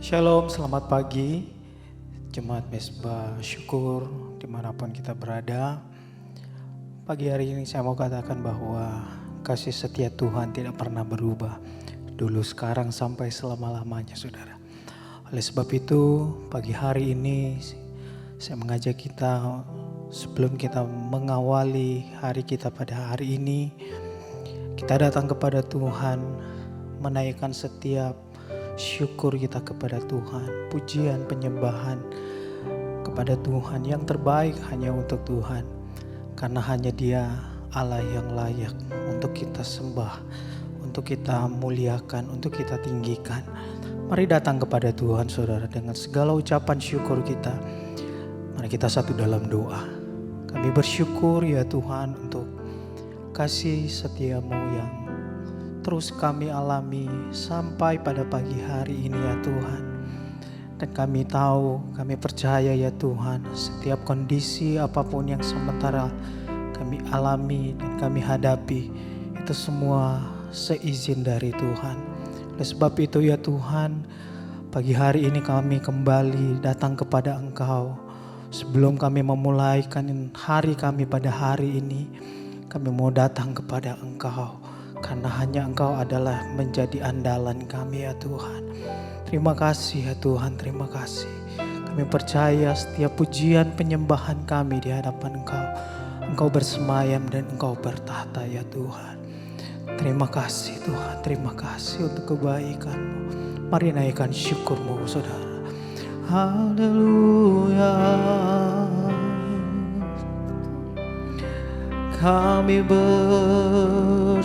Shalom, selamat pagi Jemaat Mesbah Syukur dimanapun kita berada. Pagi hari ini saya mau katakan bahwa kasih setia Tuhan tidak pernah berubah, dulu, sekarang, sampai selama-lamanya, saudara. Oleh sebab itu pagi hari ini saya mengajak kita, sebelum kita mengawali hari kita pada hari ini, kita datang kepada Tuhan, menaikkan setiap syukur kita kepada Tuhan, pujian, penyembahan kepada Tuhan. Yang terbaik hanya untuk Tuhan, karena hanya Dia Allah yang layak untuk kita sembah, untuk kita muliakan, untuk kita tinggikan. Mari datang kepada Tuhan, saudara, dengan segala ucapan syukur kita. Mari kita satu dalam doa. Kami bersyukur ya Tuhan untuk kasih setiamu yang terus kami alami sampai pada pagi hari ini ya Tuhan. Dan kami tahu, kami percaya ya Tuhan, setiap kondisi apapun yang sementara kami alami dan kami hadapi, itu semua seizin dari Tuhan. Oleh sebab itu ya Tuhan, pagi hari ini kami kembali datang kepada Engkau. Sebelum kami memulaikan hari kami pada hari ini, kami mau datang kepada Engkau. Karena hanya Engkau adalah menjadi andalan kami ya Tuhan. Terima kasih ya Tuhan, terima kasih. Kami percaya setiap pujian penyembahan kami di hadapan Engkau, Engkau bersemayam dan Engkau bertahta ya Tuhan. Terima kasih Tuhan, terima kasih untuk kebaikan-Mu. Mari naikkan syukur-Mu saudara. Haleluya. Kami bersyukur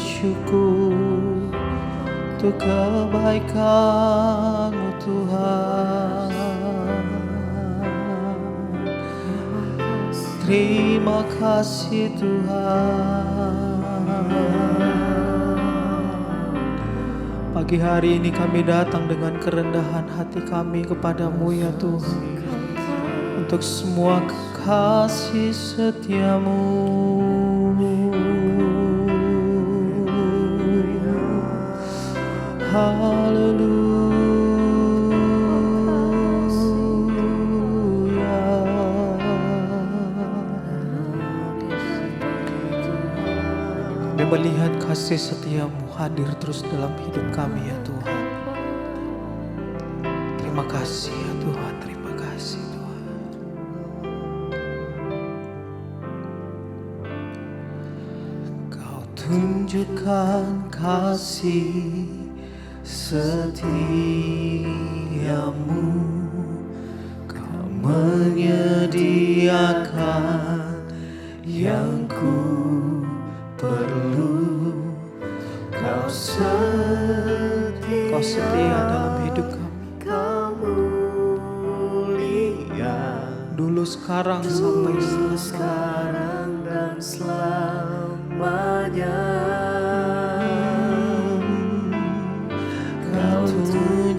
untuk kebaikan-Mu Tuhan. Terima kasih Tuhan. Pagi hari ini kami datang dengan kerendahan hati kami kepadamu ya Tuhan. Untuk semua kasih setiamu. Haleluya. Kami melihat kasih setiamu hadir terus dalam hidup kami ya Tuhan. Terima kasih ya Tuhan, terima kasih Tuhan. Kau tunjukkan kasih setiamu, Kau menyediakan yang ku perlu. Kau setia dalam hidup kami. Kau mulia dulu, sekarang, sampai sekarang dan selamanya.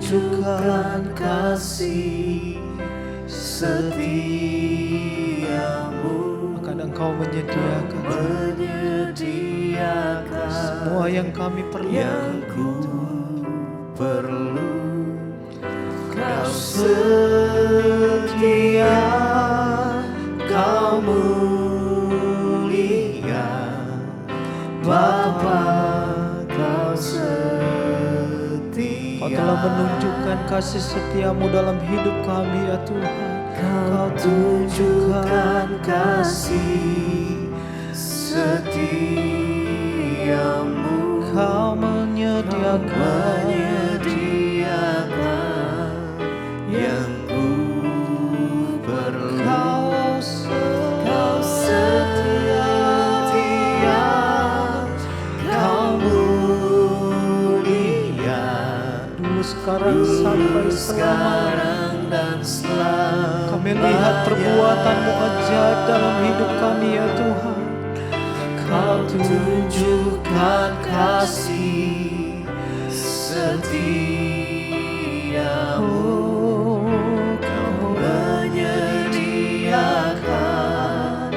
Tunjukkan kasih setiamu, maka Engkau menyediakan semua yang kami perlukan. Kau setia, Kau mulia, Bapa, Kau Kau telah menunjukkan kasih setiamu dalam hidup kami ya Tuhan. Kau tunjukkan kasih setiamu, Kau menyediakan yang ku perlu. Kau setia, Kau sekarang sampai selama. Kami lihat perbuatan-Mu ajaib dalam hidup kami ya Tuhan. Kau tunjukkan kasih setiamu, Kau menyediakan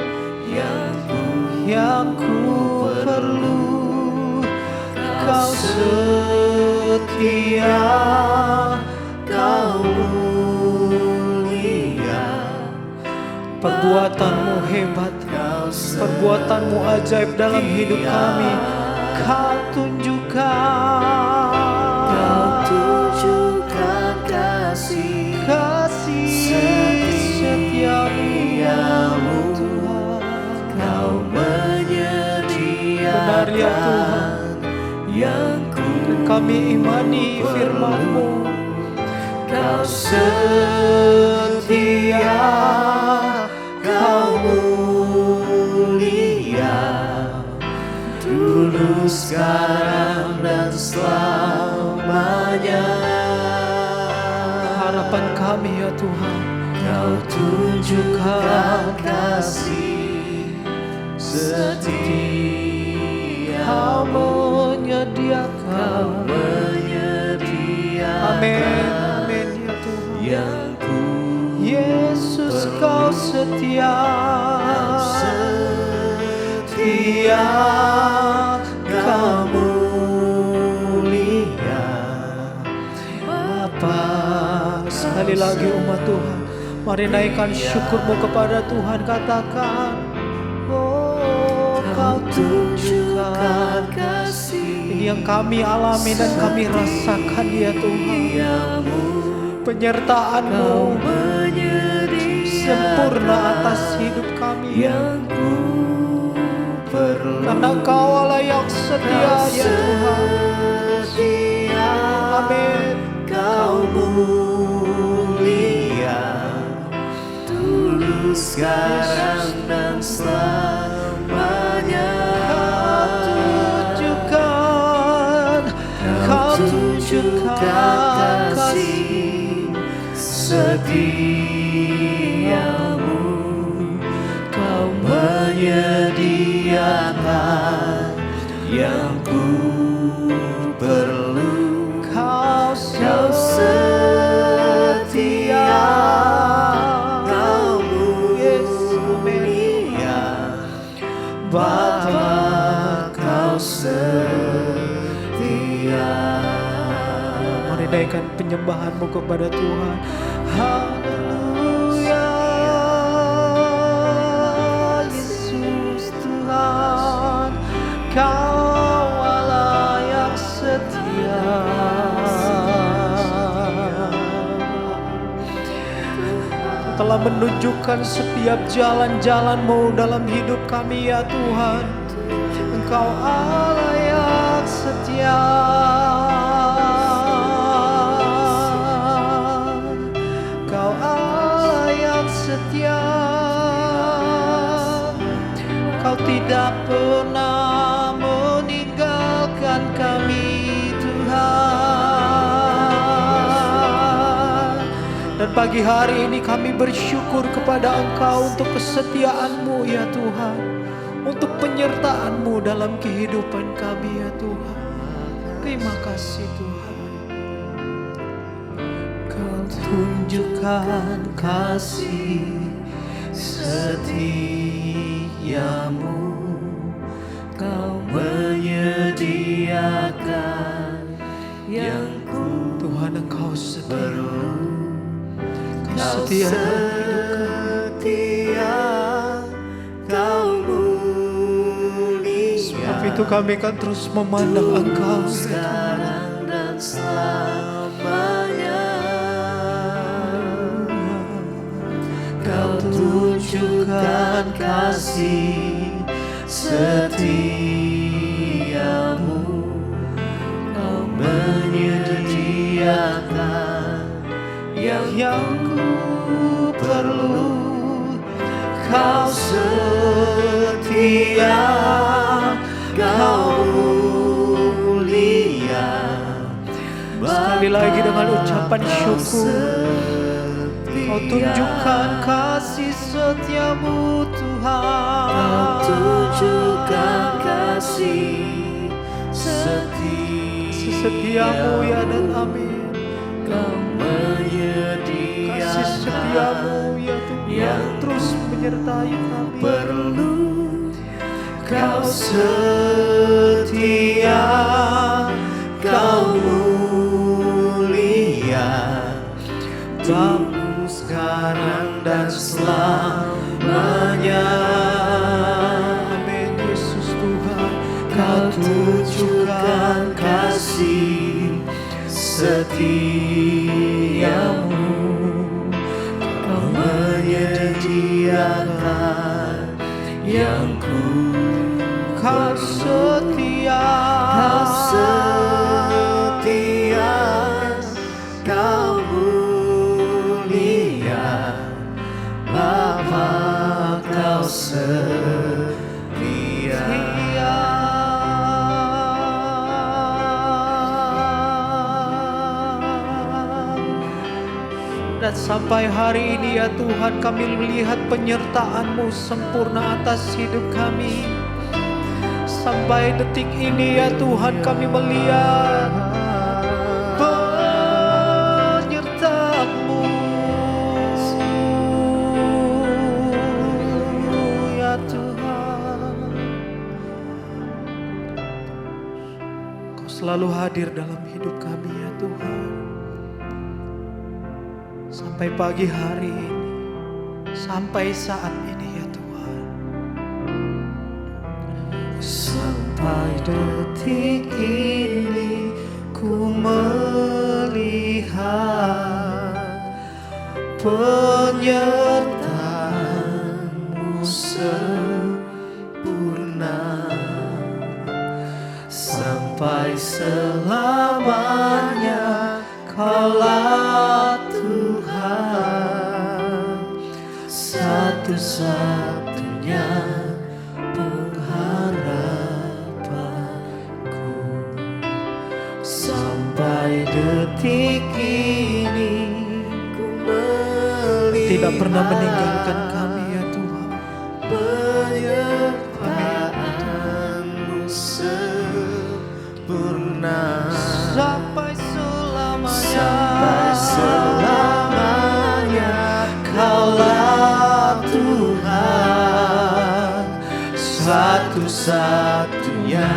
yang ku perlu. Kau setia, Kau Perbuatan-Mu hebat, perbuatan-Mu ajaib dalam hidup kami. Kau tunjukkan kasih setiamu Tuhan. Kau menyediakan Benar ya Tuhan, yang ku dan kami imani firman-Mu. Kau setia, Kau mulia, dulu, sekarang, dan selamanya. Harapan kami ya Tuhan, Kau tunjukkan kasih setia, Kau menyediakan. Amin, amin ya Tuhan. yang ku Yesus Kau setia, Kau mulia, Bapa. sekali lagi umat Tuhan, mari naikkan syukur-Mu kepada Tuhan. Katakan, oh Kau tunjukkan kasih ini yang kami alami dan kami rasakan ya Tuhan. Penyertaan-Mu sempurna atas hidup kami yang ku perlu. karena Kau Allah yang setia ya Tuhan. Amin. Kau mulia, dulu, sekarang, dan selamanya. Kau tunjukkan kasih setiamu, Kau menyediakan yang ku perlu. Kau setia, Kau mulia, Bapa. Kau setia. Mari naikkan penyembahan-Mu kepada Tuhan. Haleluya, Yesus Tuhan, Kau Allah yang setia. Kau telah menunjukkan setiap jalan-jalan-Mu dalam hidup kami ya Tuhan. Engkau Allah yang setia. Kau Allah yang setia. Kau tidak pernah meninggalkan kami Tuhan. Dan pagi hari ini kami bersyukur kepada Engkau untuk kesetiaan-Mu ya Tuhan, untuk penyertaan-Mu dalam kehidupan kami ya Tuhan. Terima kasih Tuhan. Kau tunjukkan kasih setiamu, Kau menyediakan yang ku Tuhan. Engkau setia, perlu. Kau setia dalam hidup kami. Kau mulia, Sebab itu kami akan terus memandang Engkau ya Tuhan. sekarang, dan selamanya. Kau tunjukkan kasih setiamu, Kau menyediakan yang ku perlu. Kau setia, Kau mulia. Sekali lagi dengan ucapan syukur, Kau tunjukkan kasih setiamu Tuhan. Kau tunjukkan kasih setiamu ya dan amin. Kau menyediakan Kasih setiamu ya Tuhan yang terus menyertai kami. perlu. Kau setia, Kau mulia, dulu, sekarang, dan selamanya. Kau tunjukkan kasih setiamu, Kau menyediakan yang ku. Kau setia, Kau setia, Kau mulia, Bapa, Kau setia. Dan sampai hari ini ya Tuhan, kami melihat penyertaan-Mu sempurna atas hidup kami. Sampai detik ini ya Tuhan, kami melihat penyertaan-Mu ya Tuhan. Kau selalu hadir dalam hidup kami ya Tuhan. Sampai pagi hari ini, sampai saat ini ya Tuhan. Sampai detik ini ku melihat penyertaan-Mu sempurna, sampai selamanya Kaulah Tuhan, satu-satunya pengharapanku. Sampai detik ini ku melihat Tidak pernah meninggalkan kami ya Tuhan. penyertaan-Mu sempurna, Sampai selamanya, sampai selamanya Kaulah Tuhan, satu-satunya.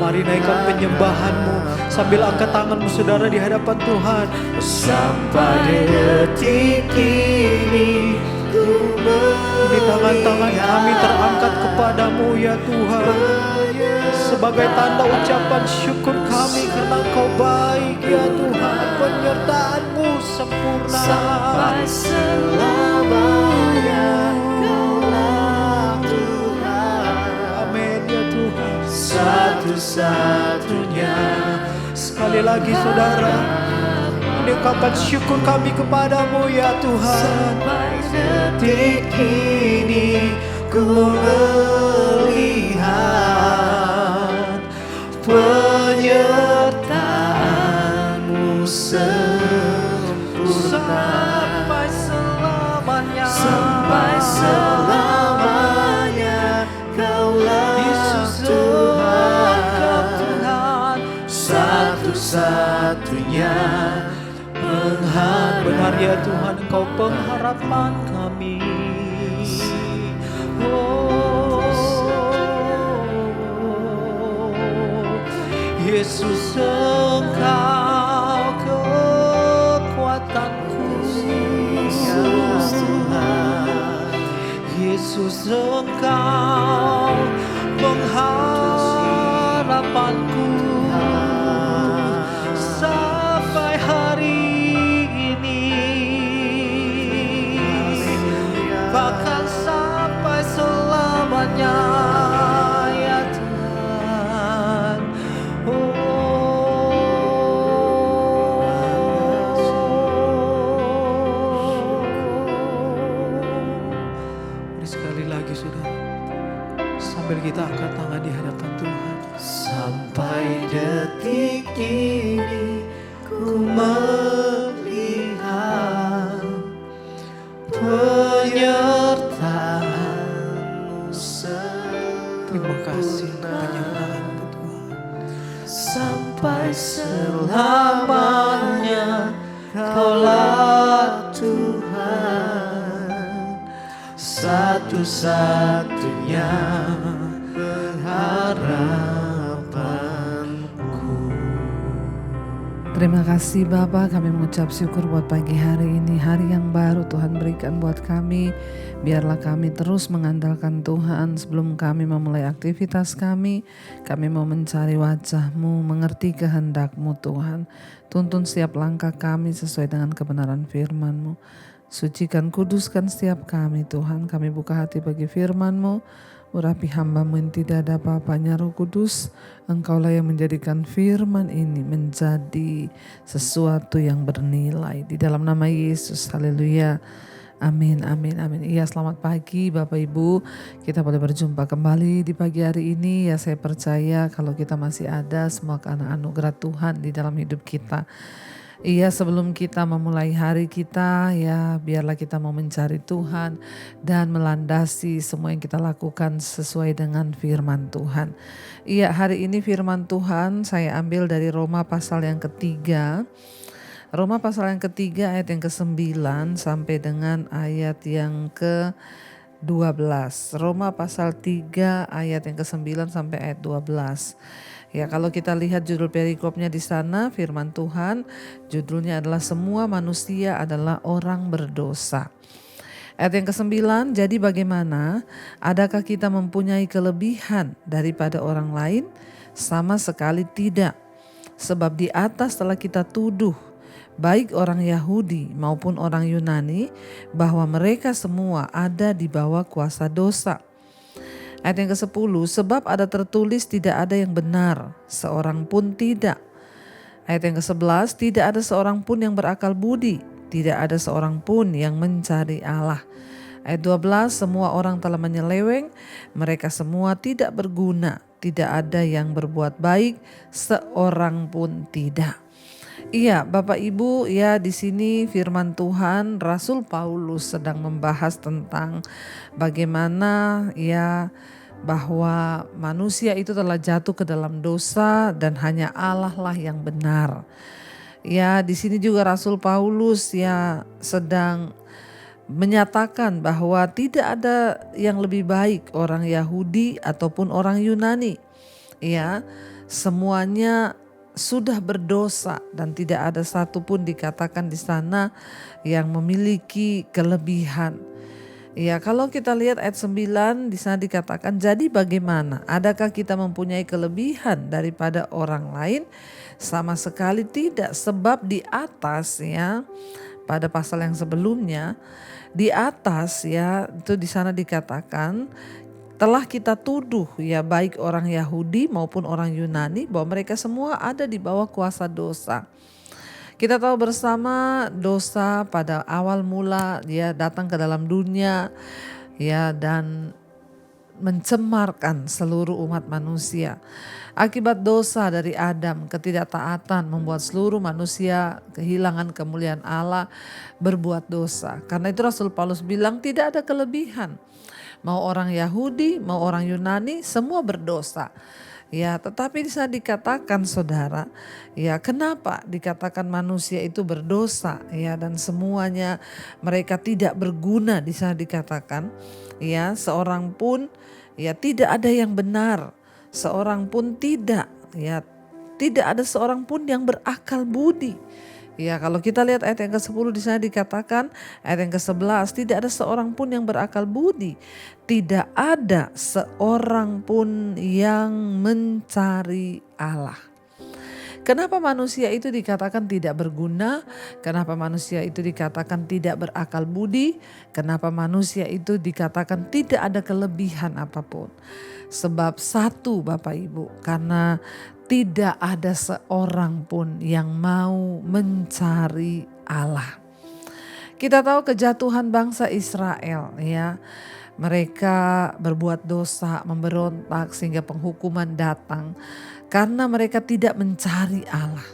Mari naikkan penyembahan-Mu sambil angkat tangan-Mu saudara di hadapan Tuhan. Sampai detik ini ku Di tangan-tangan kami terangkat kepadamu ya Tuhan, sebagai tanda ucapan syukur kami karena Engkau baik ya Tuhan. Penyertaan-Mu sempurna. sampai selamanya Kaulah Tuhan, Amin ya Tuhan. satu-satunya. Sekali lagi saudara, ini ungkapan syukur kami kepadamu ya Tuhan. Sampai detik ini ku melihat penyertaan-Mu sempurna, Sampai selamanya, sampai selamanya Kaulah Yesus Tuhan, Tuhan. satu-satunya pengharapan. Benar ya Tuhan, Engkau pengharapan kami. Oh, Yesus Engkau kekuatanku. Yesus Tuhan, Yesus Engkau pengharapanku. Sampai hari ini, bahkan sampai selamanya ya Tuhan. Mari sekali lagi saudara, sambil kita angkat tangan di hadapan Tuhan. sampai detik ini ku melihat penyertaan-Mu Terima kasih untuk sempurna, penyertaan-Mu Tuhan. sampai selamanya Kaulah Tuhan, satu-satunya pengharapanku. Terima kasih Bapa, kami mengucap syukur buat pagi hari ini, hari yang baru Tuhan berikan buat kami. Biarlah kami terus mengandalkan Tuhan sebelum kami memulai aktivitas kami. Kami mau mencari wajah-Mu, mengerti kehendak-Mu Tuhan. Tuntun setiap langkah kami sesuai dengan kebenaran firman-Mu. Sucikan, kuduskan setiap kami Tuhan. Kami buka hati bagi firman-Mu. Urapi hamba-Mu yang tidak ada apa-apanya, Roh Kudus. Engkaulah yang menjadikan firman ini menjadi sesuatu yang bernilai. Di dalam nama Yesus, haleluya. Amin, amin, amin. Iya, selamat pagi Bapak Ibu. Kita boleh berjumpa kembali di pagi hari ini. Ya, saya percaya kalau kita masih ada, semua karena anugerah Tuhan di dalam hidup kita. Iya, sebelum kita memulai hari kita, ya biarlah kita mau mencari Tuhan dan melandasi semua yang kita lakukan sesuai dengan firman Tuhan. Iya, hari ini firman Tuhan saya ambil dari Roma pasal yang ketiga. Roma pasal yang ketiga ayat yang ke-9 sampai dengan ayat yang ke-12. Roma pasal 3 ayat yang ke-9 sampai ayat 12. Ya, kalau kita lihat judul perikopnya di sana, firman Tuhan, judulnya adalah semua manusia adalah orang berdosa. Ayat yang ke-9, jadi bagaimana? Adakah kita mempunyai kelebihan daripada orang lain? Sama sekali tidak. Sebab di atas telah kita tuduh, baik orang Yahudi maupun orang Yunani, bahwa mereka semua ada di bawah kuasa dosa. Ayat yang ke-10, sebab ada tertulis tidak ada yang benar, seorang pun tidak. Ayat yang ke-11, tidak ada seorang pun yang berakal budi, tidak ada seorang pun yang mencari Allah. Ayat 12, semua orang telah menyeleweng, mereka semua tidak berguna, tidak ada yang berbuat baik, seorang pun tidak. Iya, Bapak Ibu, ya di sini firman Tuhan, Rasul Paulus sedang membahas tentang bagaimana ya bahwa manusia itu telah jatuh ke dalam dosa dan hanya Allah lah yang benar. Ya, di sini juga Rasul Paulus ya sedang menyatakan bahwa tidak ada yang lebih baik orang Yahudi ataupun orang Yunani. Ya, semuanya sudah berdosa dan tidak ada satupun dikatakan di sana yang memiliki kelebihan. Ya, kalau kita lihat ayat 9 di sana dikatakan, jadi bagaimana? Adakah kita mempunyai kelebihan daripada orang lain? Sama sekali tidak, sebab di atas ya pada pasal yang sebelumnya di atas ya itu di sana dikatakan telah kita tuduh ya baik orang Yahudi maupun orang Yunani bahwa mereka semua ada di bawah kuasa dosa. Kita tahu bersama dosa pada awal mula dia datang ke dalam dunia ya dan mencemarkan seluruh umat manusia. Akibat dosa dari Adam, ketidaktaatan membuat seluruh manusia kehilangan kemuliaan Allah, berbuat dosa. Karena itu Rasul Paulus bilang tidak ada kelebihan. Mau orang Yahudi, mau orang Yunani, semua berdosa. Ya, tetapi di sana dikatakan saudara, ya kenapa dikatakan manusia itu berdosa ya dan semuanya mereka tidak berguna di sana dikatakan ya seorang pun ya tidak ada yang benar, seorang pun tidak ya tidak ada seorang pun yang berakal budi. Ya, kalau kita lihat ayat yang ke-10 di sana dikatakan, ayat yang ke-11 tidak ada seorang pun yang berakal budi, tidak ada seorang pun yang mencari Allah. Kenapa manusia itu dikatakan tidak berguna? Kenapa manusia itu dikatakan tidak berakal budi? Kenapa manusia itu dikatakan tidak ada kelebihan apapun? Sebab satu Bapak Ibu, karena tidak ada seorang pun yang mau mencari Allah. Kita tahu kejatuhan bangsa Israel ya. Mereka berbuat dosa, memberontak sehingga penghukuman datang karena mereka tidak mencari Allah.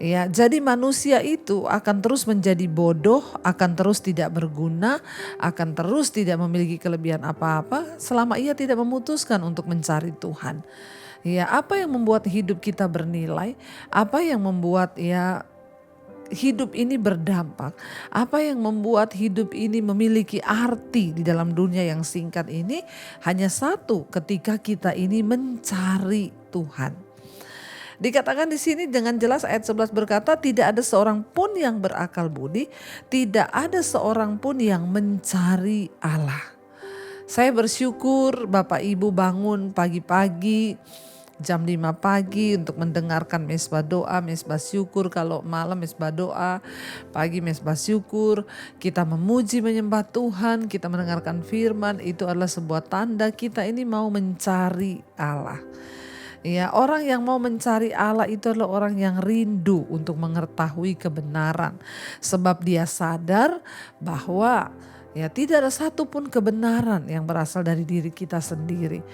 Ya, jadi manusia itu akan terus menjadi bodoh, akan terus tidak berguna, akan terus tidak memiliki kelebihan apa-apa selama ia tidak memutuskan untuk mencari Tuhan. Ya, apa yang membuat hidup kita bernilai? Apa yang membuat ya hidup ini berdampak? Apa yang membuat hidup ini memiliki arti di dalam dunia yang singkat ini? Hanya satu, ketika kita ini mencari Tuhan. Dikatakan di sini dengan jelas ayat 11 berkata, tidak ada seorang pun yang berakal budi, tidak ada seorang pun yang mencari Allah. Saya bersyukur Bapak Ibu bangun pagi-pagi jam 5 pagi untuk mendengarkan mesbah doa, mesbah syukur. Kalau malam mesbah doa, pagi mesbah syukur. Kita memuji menyembah Tuhan, kita mendengarkan firman, itu adalah sebuah tanda kita ini mau mencari Allah. Ya, orang yang mau mencari Allah itu adalah orang yang rindu untuk mengetahui kebenaran. Sebab dia sadar bahwa ya tidak ada satupun kebenaran yang berasal dari diri kita sendiri.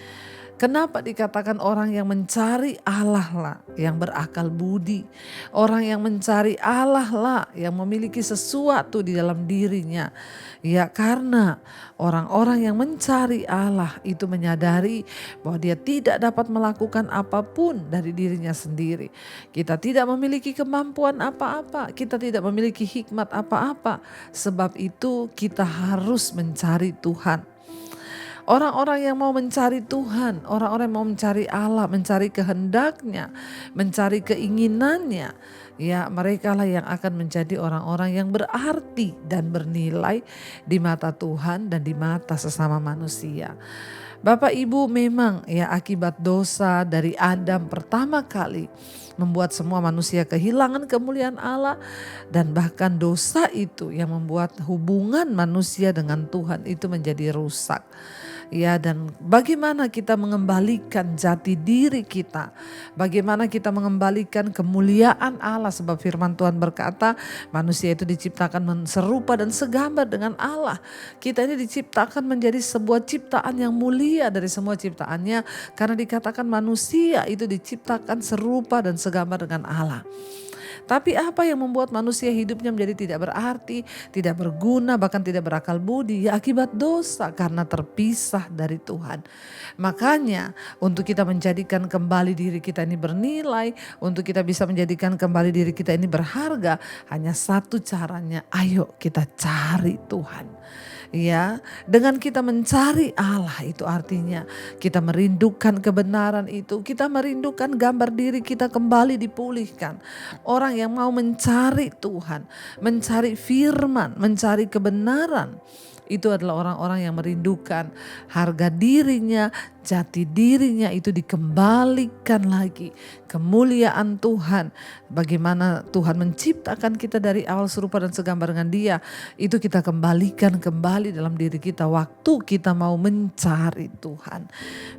Kenapa dikatakan orang yang mencari Allah lah yang berakal budi. Orang yang mencari Allah lah yang memiliki sesuatu di dalam dirinya. Ya, karena orang-orang yang mencari Allah itu menyadari bahwa dia tidak dapat melakukan apapun dari dirinya sendiri. Kita tidak memiliki kemampuan apa-apa, kita tidak memiliki hikmat apa-apa. Sebab itu kita harus mencari Tuhan. Orang-orang yang mau mencari Tuhan, orang-orang yang mau mencari Allah, mencari kehendaknya, mencari keinginannya, ya mereka lah yang akan menjadi orang-orang yang berarti dan bernilai di mata Tuhan dan di mata sesama manusia. Bapak Ibu, memang ya akibat dosa dari Adam pertama kali membuat semua manusia kehilangan kemuliaan Allah, dan bahkan dosa itu yang membuat hubungan manusia dengan Tuhan itu menjadi rusak. Ya, dan bagaimana kita mengembalikan jati diri kita, bagaimana kita mengembalikan kemuliaan Allah, sebab firman Tuhan berkata manusia itu diciptakan serupa dan segambar dengan Allah. Kita ini diciptakan menjadi sebuah ciptaan yang mulia dari semua ciptaannya, karena dikatakan manusia itu diciptakan serupa dan segambar dengan Allah. Tapi apa yang membuat manusia hidupnya menjadi tidak berarti, tidak berguna, bahkan tidak berakal budi? Ya akibat dosa, karena terpisah dari Tuhan. Makanya untuk kita menjadikan kembali diri kita ini bernilai, untuk kita bisa menjadikan kembali diri kita ini berharga, hanya satu caranya, ayo kita cari Tuhan. Ya, dengan kita mencari Allah itu artinya kita merindukan kebenaran itu, kita merindukan gambar diri kita kembali dipulihkan. Orang yang mau mencari Tuhan, mencari firman, mencari kebenaran, itu adalah orang-orang yang merindukan harga dirinya, jati dirinya itu dikembalikan lagi. Kemuliaan Tuhan, bagaimana Tuhan menciptakan kita dari awal serupa dan segambar dengan Dia, itu kita kembalikan kembali dalam diri kita waktu kita mau mencari Tuhan.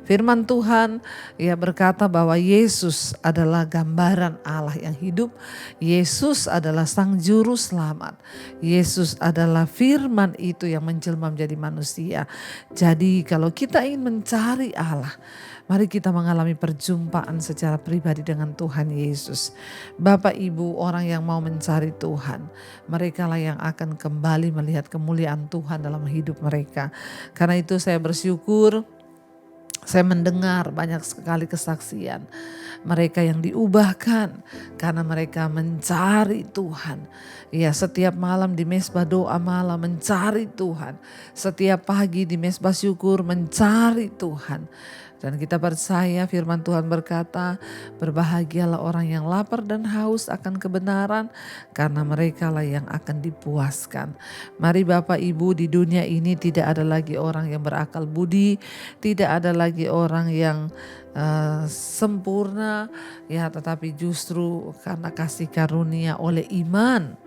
Firman Tuhan ya berkata bahwa Yesus adalah gambaran Allah yang hidup. Yesus adalah Sang Juru Selamat. Yesus adalah firman itu yang menjelma menjadi manusia. Jadi kalau kita ingin mencari Allah, mari kita mengalami perjumpaan secara pribadi dengan Tuhan Yesus. Bapak Ibu, orang yang mau mencari Tuhan, mereka lah yang akan kembali melihat kemuliaan Tuhan dalam hidup mereka. Karena itu saya bersyukur, saya mendengar banyak sekali kesaksian mereka yang diubahkan karena mereka mencari Tuhan. Ya, setiap malam di mesbah doa malam mencari Tuhan. Setiap pagi di mesbah syukur mencari Tuhan. Dan kita percaya firman Tuhan berkata, berbahagialah orang yang lapar dan haus akan kebenaran, karena mereka lah yang akan dipuaskan. Mari Bapak Ibu, di dunia ini tidak ada lagi orang yang berakal budi, tidak ada lagi orang yang sempurna, ya, tetapi justru karena kasih karunia oleh iman.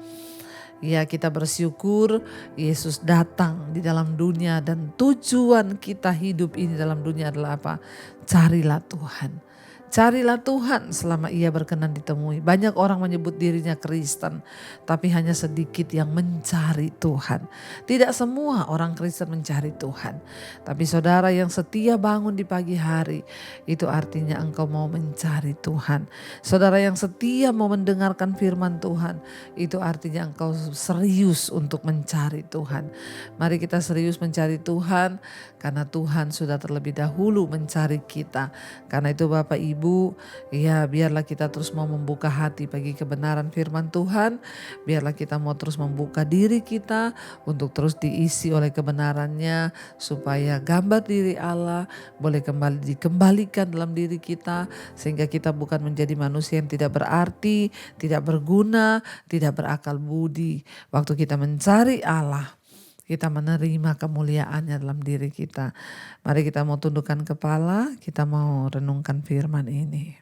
Ya, kita bersyukur Yesus datang di dalam dunia, dan tujuan kita hidup ini dalam dunia adalah apa? Carilah Tuhan. Carilah Tuhan selama Ia berkenan ditemui. Banyak orang menyebut dirinya Kristen, tapi hanya sedikit yang mencari Tuhan. Tidak semua orang Kristen mencari Tuhan. Tapi saudara yang setia bangun di pagi hari, itu artinya engkau mau mencari Tuhan. Saudara yang setia mau mendengarkan firman Tuhan, itu artinya engkau serius untuk mencari Tuhan. Mari kita serius mencari Tuhan, karena Tuhan sudah terlebih dahulu mencari kita. Karena itu Bapak Ibu, Ibu, ya biarlah kita terus mau membuka hati bagi kebenaran firman Tuhan. Biarlah kita mau terus membuka diri kita untuk terus diisi oleh kebenarannya, supaya gambar diri Allah boleh kembali dikembalikan dalam diri kita, sehingga kita bukan menjadi manusia yang tidak berarti, tidak berguna, tidak berakal budi. Waktu kita mencari Allah, kita menerima kemuliaannya dalam diri kita. Mari kita mau tundukkan kepala, kita mau renungkan firman ini.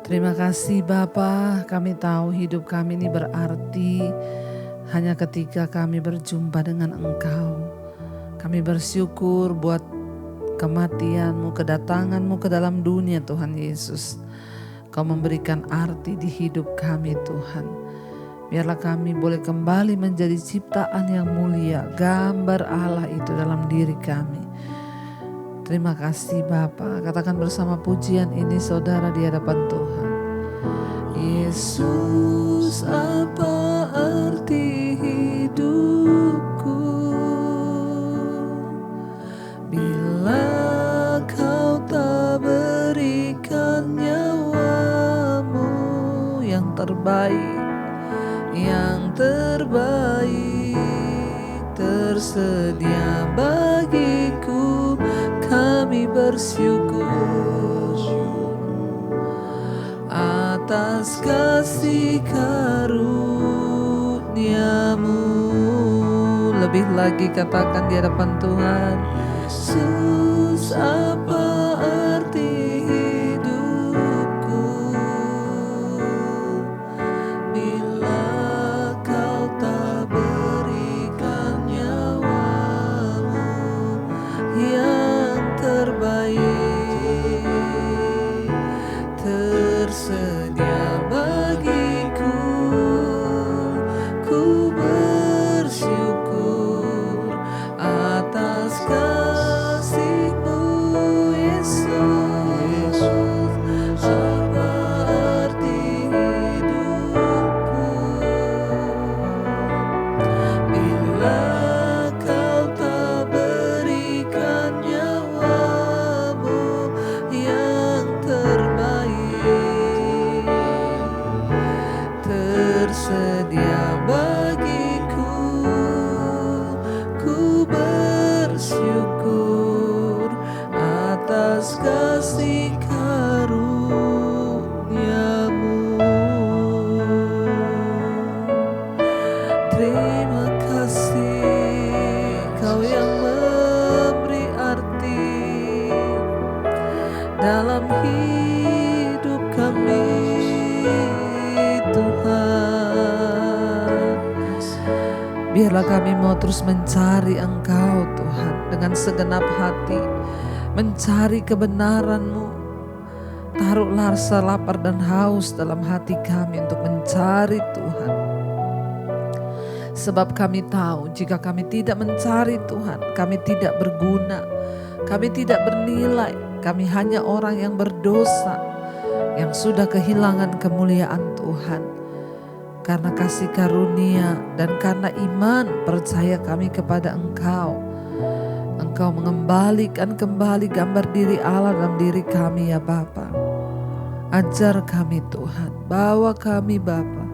Terima kasih Bapa, kami tahu hidup kami ini berarti hanya ketika kami berjumpa dengan Engkau. Kami bersyukur buat kematian-Mu, kedatangan-Mu ke dalam dunia Tuhan Yesus. Kau memberikan arti di hidup kami Tuhan. Biarlah kami boleh kembali menjadi ciptaan yang mulia, gambar Allah itu dalam diri kami. Terima kasih Bapa. Katakan bersama pujian ini saudara di hadapan Tuhan. Yesus, apa arti hidupku bila Kau tak berikan nyawamu yang terbaik, yang terbaik tersedia bagiku. Kami bersyukur atas kasih karunia-Mu. Lebih lagi katakan di hadapan Tuhan, Yesus, apa arti hidupku bila Kau tak berikan nyawamu yang terbaik tersedia bagiku. Ku bersyukur atas kasih-Mu Yesus. Apa arti hidupku bila Kau tak berikan nyawamu yang terbaik tersedia bagiku. Ku bersyukur atas kasih karunia-Mu. Terima kasih Kau yang memberi arti dalam hidup kami Tuhan. Biarlah kami mau terus mencari Engkau Tuhan dengan segenap hati, mencari kebenaran-Mu. Taruhlah rasa lapar dan haus dalam hati kami untuk mencari Tuhan. Sebab kami tahu jika kami tidak mencari Tuhan, kami tidak berguna, kami tidak bernilai, kami hanya orang yang berdosa, yang sudah kehilangan kemuliaan Tuhan. Karena kasih karunia dan karena iman percaya kami kepada Engkau, Engkau mengembalikan kembali gambar diri Allah dalam diri kami ya Bapa. Ajar kami Tuhan, bawa kami Bapa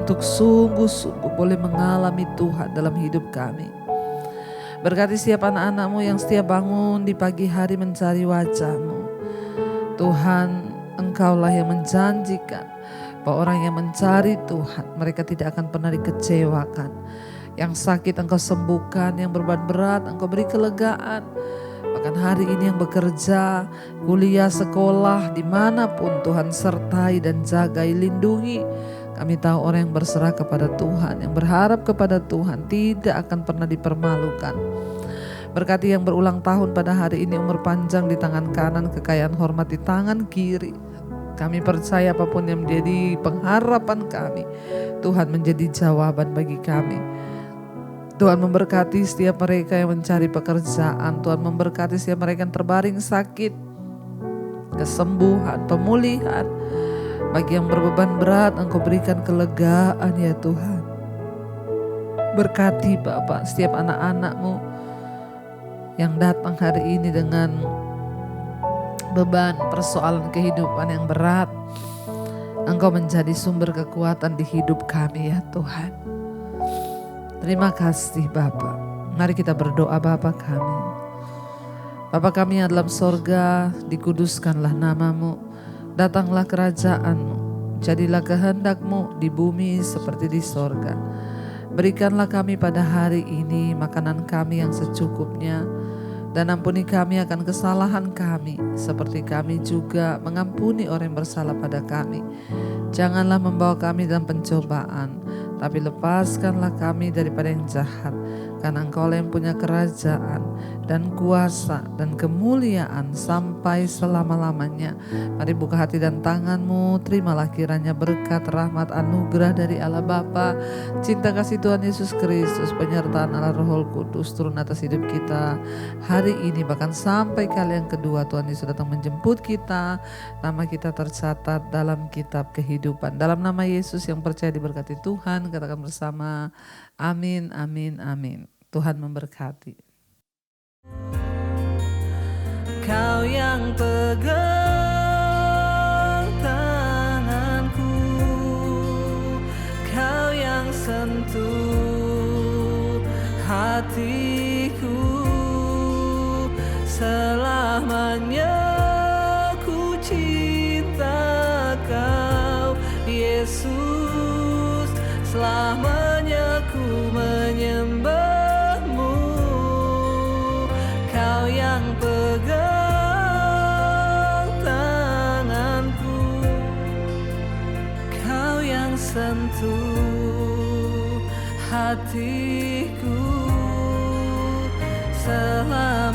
untuk sungguh-sungguh boleh mengalami Tuhan dalam hidup kami. Berkati setiap anak-anak-Mu yang setiap bangun di pagi hari mencari wajah-Mu. Tuhan, Engkaulah yang menjanjikan bahwa orang yang mencari Tuhan, mereka tidak akan pernah dikecewakan. Yang sakit Engkau sembuhkan, yang beban berat Engkau beri kelegaan. Bahkan hari ini yang bekerja, kuliah, sekolah, dimanapun Tuhan sertai dan jagai, lindungi. Kami tahu orang yang berserah kepada Tuhan, yang berharap kepada Tuhan tidak akan pernah dipermalukan. Berkati yang berulang tahun pada hari ini, umur panjang di tangan kanan, kekayaan hormat di tangan kiri. Kami percaya apapun yang menjadi pengharapan kami, Tuhan menjadi jawaban bagi kami. Tuhan memberkati setiap mereka yang mencari pekerjaan. Tuhan memberkati setiap mereka yang terbaring sakit, kesembuhan, pemulihan. Bagi yang berbeban berat, Engkau berikan kelegaan ya Tuhan. Berkati Bapa setiap anak-anak-Mu yang datang hari ini dengan beban, persoalan kehidupan yang berat, Engkau menjadi sumber kekuatan di hidup kami ya Tuhan. Terima kasih Bapa. Mari kita berdoa Bapa kami. Bapa kami yang dalam sorga, dikuduskanlah namamu, datanglah kerajaanmu, jadilah kehendak-Mu di bumi seperti di sorga. Berikanlah kami pada hari ini makanan kami yang secukupnya, dan ampuni kami akan kesalahan kami, seperti kami juga mengampuni orang yang bersalah pada kami. Janganlah membawa kami dalam pencobaan, tapi lepaskanlah kami daripada yang jahat. Karena Engkau yang punya kerajaan dan kuasa dan kemuliaan sampai selama-lamanya. Mari buka hati dan tanganmu, terimalah kiranya berkat, rahmat, anugerah dari Allah Bapa, cinta kasih Tuhan Yesus Kristus, penyertaan Allah Roh Kudus turun atas hidup kita hari ini, bahkan sampai kali yang kedua Tuhan Yesus datang menjemput kita. Nama kita tercatat dalam kitab kehidupan. Dalam nama Yesus yang percaya diberkati Tuhan, katakan bersama, amin, amin, amin. Tuhan memberkati. Kau yang pegang tanganku, Kau yang sentuh hatiku, selamanya ku cinta Kau Yesus, selamanya ku menyembah yang pegang tanganku, Kau yang sentuh hatiku, selama